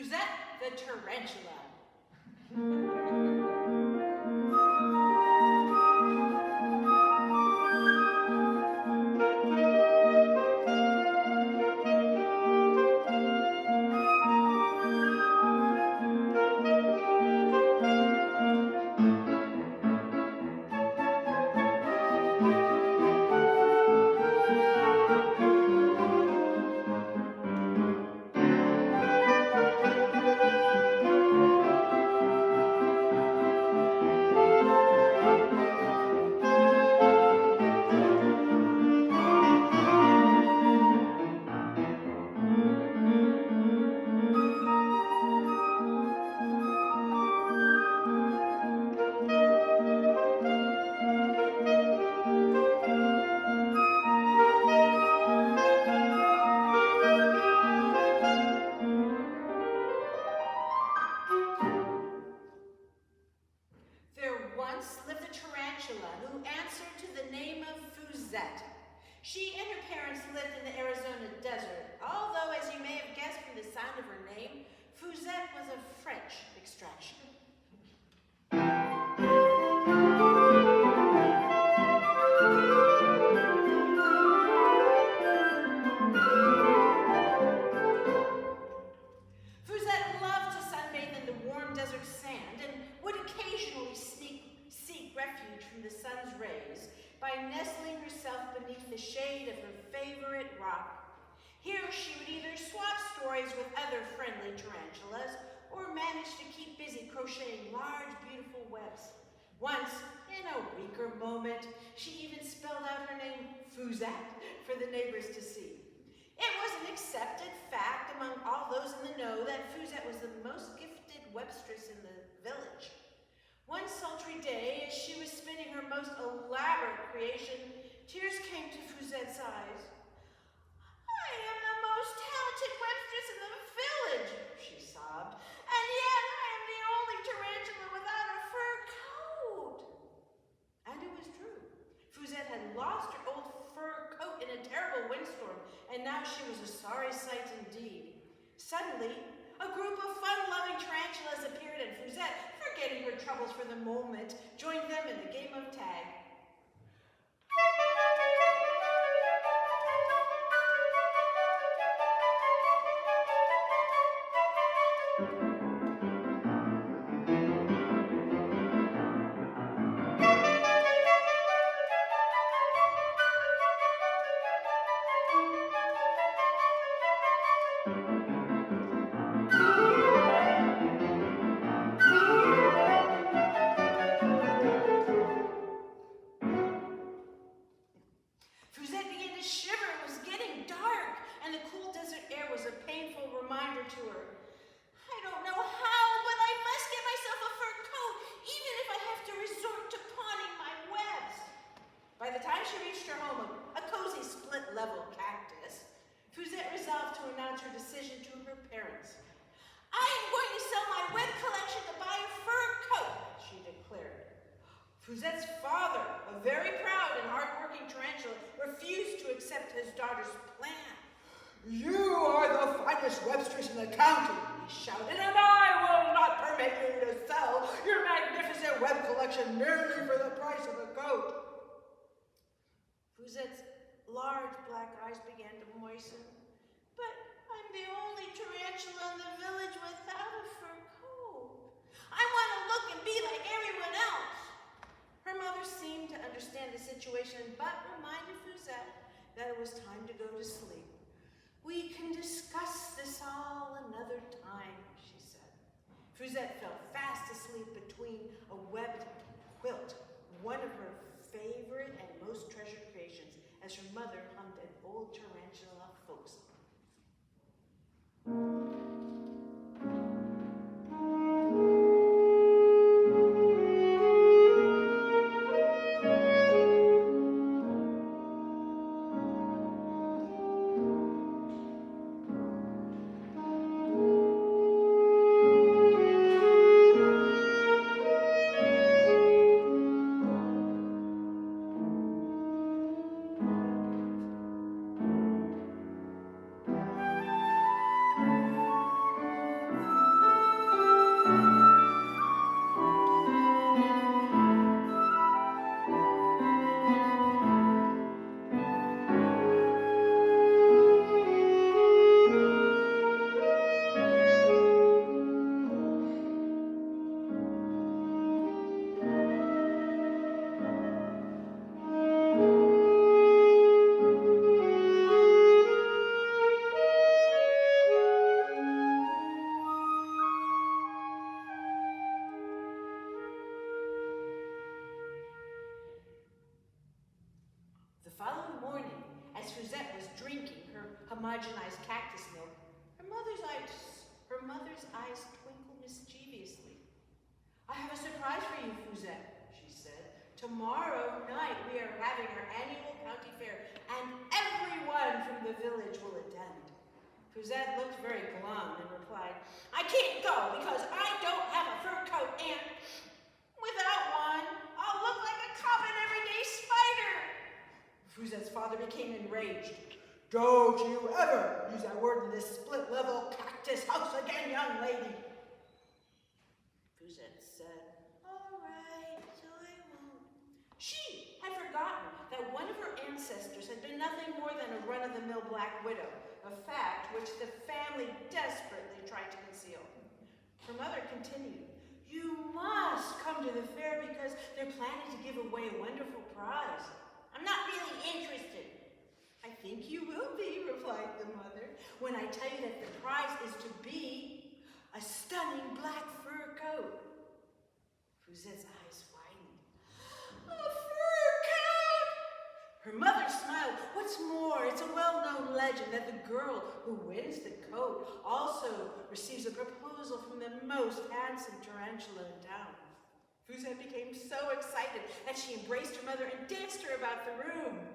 Fuzzette the Tarantula. She and her parents lived in the Arizona desert, although, as you may have guessed from the sound of her name, Fuzzette was of French extraction. Fuzzette loved to sunbathe in the warm desert sand and would occasionally seek refuge from the sun's rays by nestling herself beneath the shade of her favorite rock. Here she would either swap stories with other friendly tarantulas or manage to keep busy crocheting large, beautiful webs. Once, in a weaker moment, she even spelled out her name, Fuzzette, for the neighbors to see. It was an accepted fact among all those in the know that Fuzzette was the most gifted webstress in the village. One sultry day, as she was spinning her most elaborate creation, tears came to Fuzzette's eyes. "I am the most talented webstress in the village," she sobbed, "and yet I am the only tarantula without a fur coat." And it was true. Fuzzette had lost her old fur coat in a terrible windstorm, and now she was a sorry sight indeed. Suddenly, a group of fun-loving tarantulas appeared, and Fuzzette, forgetting her troubles for the moment, joined them in the game of tag. By the time she reached her home, a cozy split-level cactus, Fuzzette resolved to announce her decision to her parents. "I am going to sell my web collection to buy a fur coat," she declared. Fuzette's father, a very proud and hard-working tarantula, refused to accept his daughter's plan. "You are the finest webstress in the county," he shouted, "and I will not permit you to sell your magnificent web collection merely for the price of a coat." Fuzette's large black eyes began to moisten. "But I'm the only tarantula in the village without a fur coat. I want to look and be like everyone else." Her mother seemed to understand the situation, but reminded Fuzzette that it was time to go to sleep. "We can discuss this all another time," she said. Fuzzette fell fast asleep between a webbed quilt, one of her favorite and most treasured creations, as her mother hummed an old tarantula folk song. mother's eyes twinkled mischievously. "I have a surprise for you, Fuzzette," she said. "Tomorrow night we are having our annual county fair, and everyone from the village will attend." Fuzzette looked very glum and replied, "I can't go because I don't have a fur coat, and without one, I'll look like a common everyday spider." Fuzette's father became enraged. "Don't you ever use that word in this split-level cactus house again, young lady." Fuzzette said, "All right, so I won't." She had forgotten that one of her ancestors had been nothing more than a run-of-the-mill black widow, a fact which the family desperately tried to conceal. Her mother continued, "You must come to the fair because they're planning to give away a wonderful prize." "I'm not really interested." "I think you will be," replied the mother, "when I tell you that the prize is to be a stunning black fur coat." Fuzette's eyes widened. "A fur coat!" Her mother smiled. "What's more, it's a well-known legend that the girl who wins the coat also receives a proposal from the most handsome tarantula in town." Fuzzette became so excited that she embraced her mother and danced her about the room.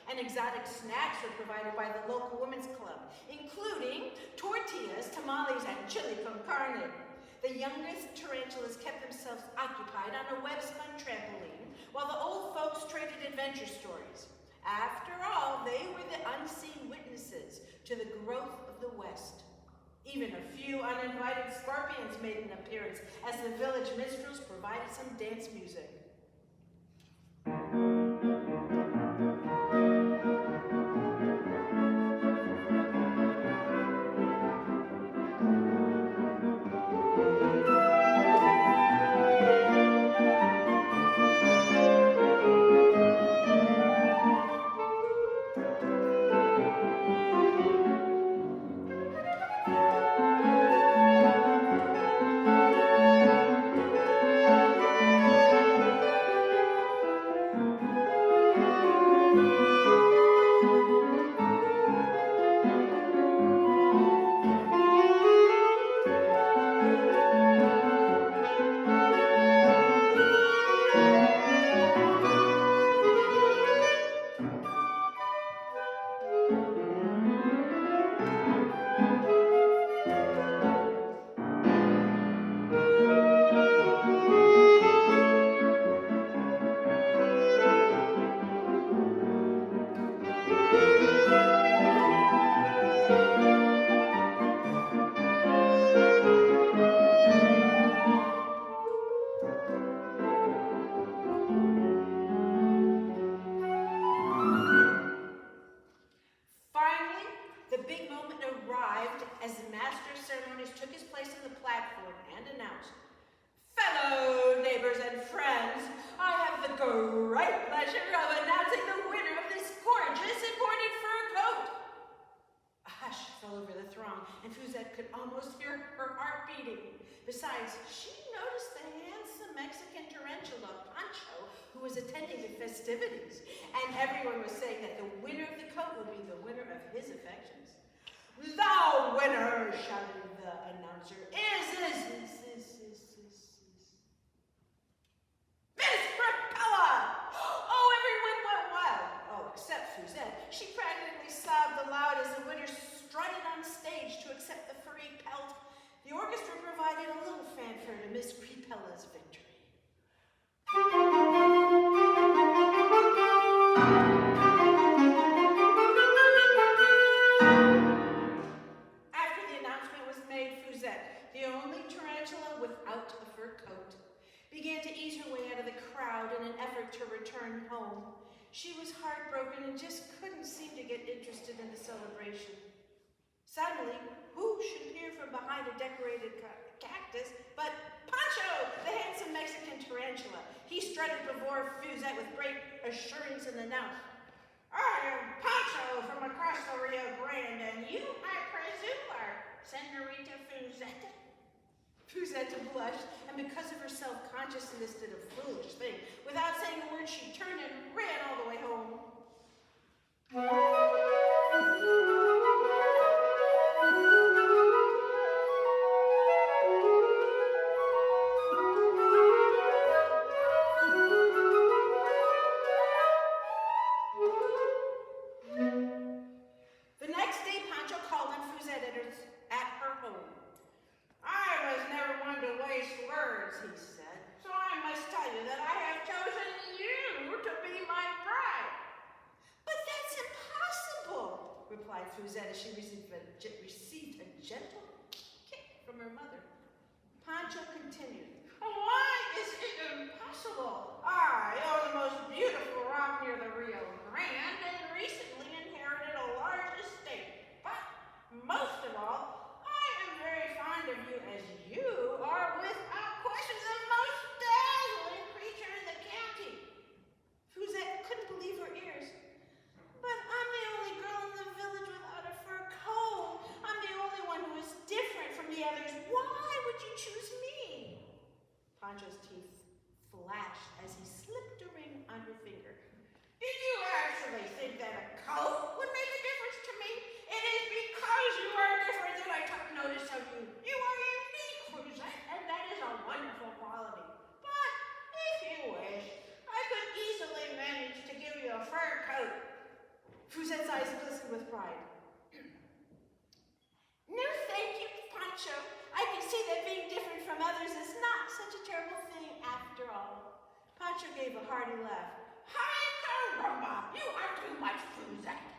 And exotic snacks were provided by the local women's club, including tortillas, tamales, and chili con carne. The youngest tarantulas kept themselves occupied on a web-spun trampoline, while the old folks traded adventure stories. After all, they were the unseen witnesses to the growth of the West. Even a few uninvited scorpions made an appearance as the village minstrels provided some dance music. And Fuzzette could almost hear her heart beating. Besides, she noticed the handsome Mexican tarantula, Pancho, who was attending the festivities. And everyone was saying that the winner of the coat would be the winner of his affections. "The winner," shouted the announcer, is Miss Rapella! Oh, everyone went wild. Oh, except Fuzzette. She practically sobbed aloud as the winner strutted on stage to accept the furry pelt. The orchestra provided a little fanfare to Miss Crepella's victory. After maid Fuzzette, the only tarantula without a fur coat, began to ease her way out of the crowd in an effort to return home. She was heartbroken and just couldn't seem to get interested in the celebration. Suddenly, who should appear from behind a decorated cactus but Pancho, the handsome Mexican tarantula. He strutted before Fuzzette with great assurance and announced, "I am Pancho from across the Rio Grande, and you, I presume, are Senorita Fuzzette?" Fuzzette blushed, and because of her self-consciousness did a foolish thing. Without saying a word, she turned and ran all the way home. The next day, Pancho called on Fuzzette at her home. "I was never one to waste words," he said, "so I must tell you that I have chosen you to be my bride." "But that's impossible," replied Fuzzette as she received a gentle kick from her mother. Pancho continued, "Why is it impossible? I own the most beautiful rock near the Rio Grande and recently inherited a large estate. But most of all, I am very fond of you as you are without question the most dazzling creature in the county." Fuzzette couldn't believe her ears. "But I'm the only girl in the village without a fur coat. I'm the only one who is different from the others. Why would you choose me?" Pancho's teeth flashed as he slipped a ring on her finger. "Did you actually think that a coat would make a difference to me? It is because you are different that I took notice of you. You are unique, Fuzzette, and that is a wonderful quality. But if you wish, I could easily manage to give you a fur coat." Fuzette's eyes glistened with pride. "No, thank you, Pancho. I can see that being different from others is not such a terrible thing after all." Pancho gave a hearty laugh. "Hi, caramba! You are too much, Fuzzette."